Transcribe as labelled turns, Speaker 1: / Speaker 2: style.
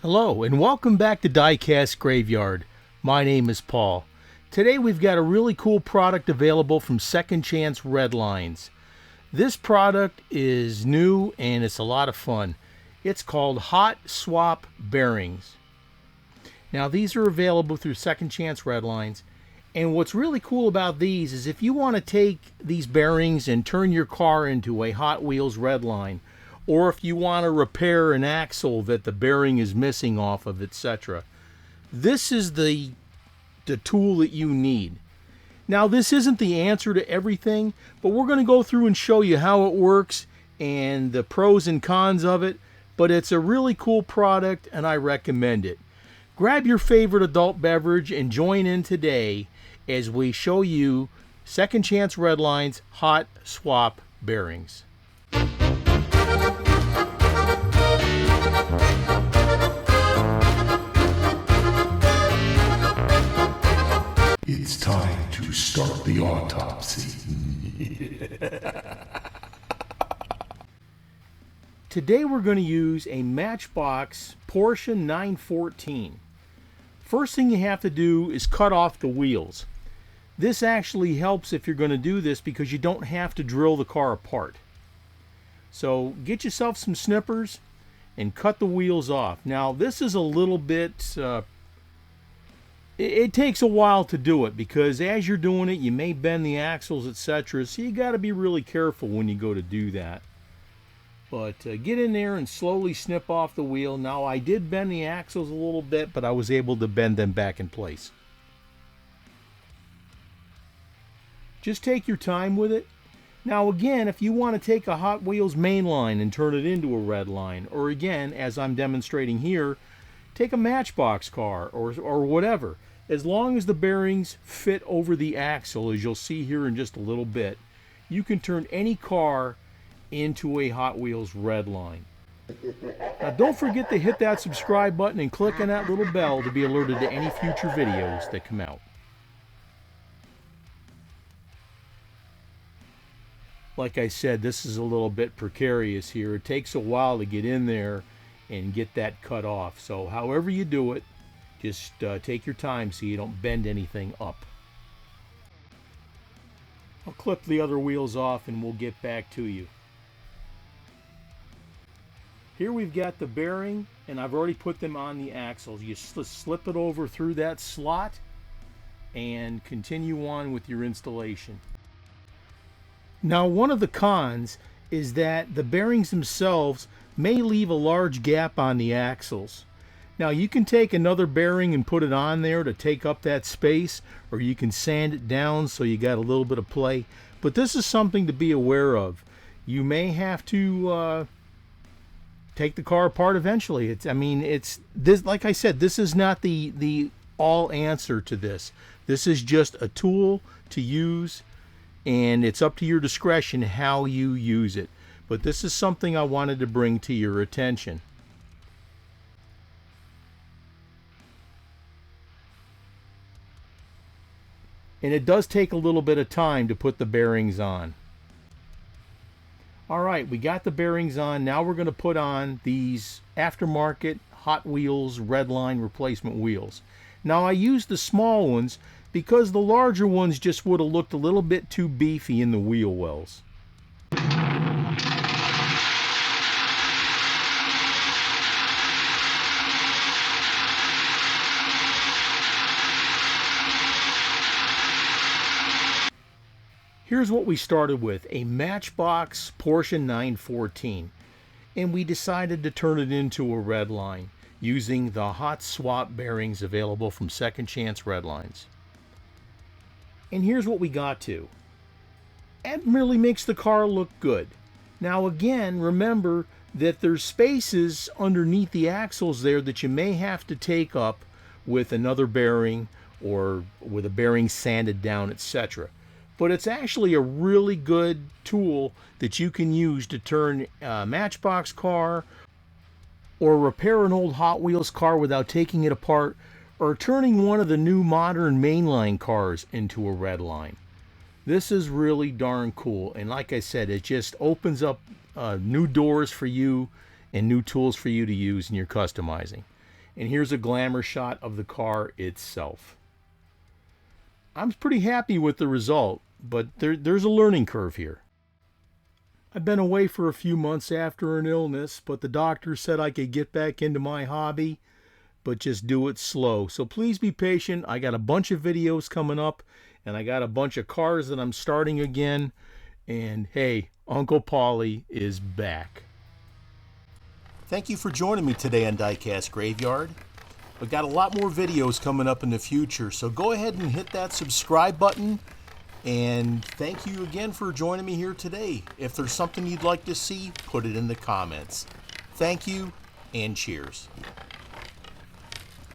Speaker 1: Hello and welcome back to Diecast Graveyard. My name is Paul. Today we've got a really cool product available from Second Chance Redlines. This product is new and it's a lot of fun. It's called Hot Swap Bearings. Now these are available through Second Chance Redlines, and what's really cool about these is if you want to take these bearings and turn your car into a Hot Wheels Redline, or if you want to repair an axle that the bearing is missing off of, etc. This is the tool that you need. Now this isn't the answer to everything, but we're going to go through and show you how it works and the pros and cons of it, but it's a really cool product and I recommend it. Grab your favorite adult beverage and join in today as we show you Second Chance Redlines Hot Swap Bearings.
Speaker 2: It's time to start the autopsy.
Speaker 1: Today we're going to use a Matchbox Porsche 914. First thing you have to do is cut off the wheels. This actually helps if you're going to do this because you don't have to drill the car apart. So get yourself some snippers and cut the wheels off. Now this is a little bit it takes a while to do it because as you're doing it you may bend the axles, etc. So you got to be really careful when you go to do that. But get in there and slowly snip off the wheel. Now I did bend the axles a little bit, but I was able to bend them back in place. Just take your time with it. Now again, if you want to take a Hot Wheels mainline and turn it into a Redline, or again, as I'm demonstrating here, take a Matchbox car or whatever. As long as the bearings fit over the axle, as you'll see here in just a little bit, you can turn any car into a Hot Wheels Redline. Now don't forget to hit that subscribe button and click on that little bell to be alerted to any future videos that come out. Like I said, this is a little bit precarious here. It takes a while to get in there and get that cut off. So however you do it, just take your time so you don't bend anything up. I'll clip the other wheels off and we'll get back to you. Here we've got the bearing and I've already put them on the axles. You slip it over through that slot and continue on with your installation. Now one of the cons is that the bearings themselves may leave a large gap on the axles. Now you can take another bearing and put it on there to take up that space, or you can sand it down so you got a little bit of play, but this is something to be aware of. You may have to take the car apart eventually. It's this, like I said, this is not the all answer to this. This is just a tool to use, and it's up to your discretion how you use it. But this is something I wanted to bring to your attention. And it does take a little bit of time to put the bearings on. Alright, we got the bearings on. Now we're going to put on these aftermarket Hot Wheels Redline replacement wheels. Now I used the small ones because the larger ones just would have looked a little bit too beefy in the wheel wells. Here's what we started with, a Matchbox Porsche 914, and we decided to turn it into a Redline using the hot swap bearings available from Second Chance Redlines. And here's what we got to. It really makes the car look good. Now again, remember that there's spaces underneath the axles there that you may have to take up with another bearing or with a bearing sanded down, etc. But it's actually a really good tool that you can use to turn a Matchbox car or repair an old Hot Wheels car without taking it apart, or turning one of the new modern mainline cars into a Redline. This is really darn cool, and like I said, it just opens up new doors for you and new tools for you to use in your customizing. and here's a glamour shot of the car itself. I'm pretty happy with the result, but there's a learning curve here. I've been away for a few months after an illness, but the doctor said I could get back into my hobby, but just do it slow. So please be patient. I got a bunch of videos coming up, and I got a bunch of cars that I'm starting again. And hey, Uncle Paulie is back. Thank you for joining me today on Diecast Graveyard. We've got a lot more videos coming up in the future, so go ahead and hit that subscribe button. And thank you again for joining me here today. If there's something you'd like to see, put it in the comments. Thank you, and cheers.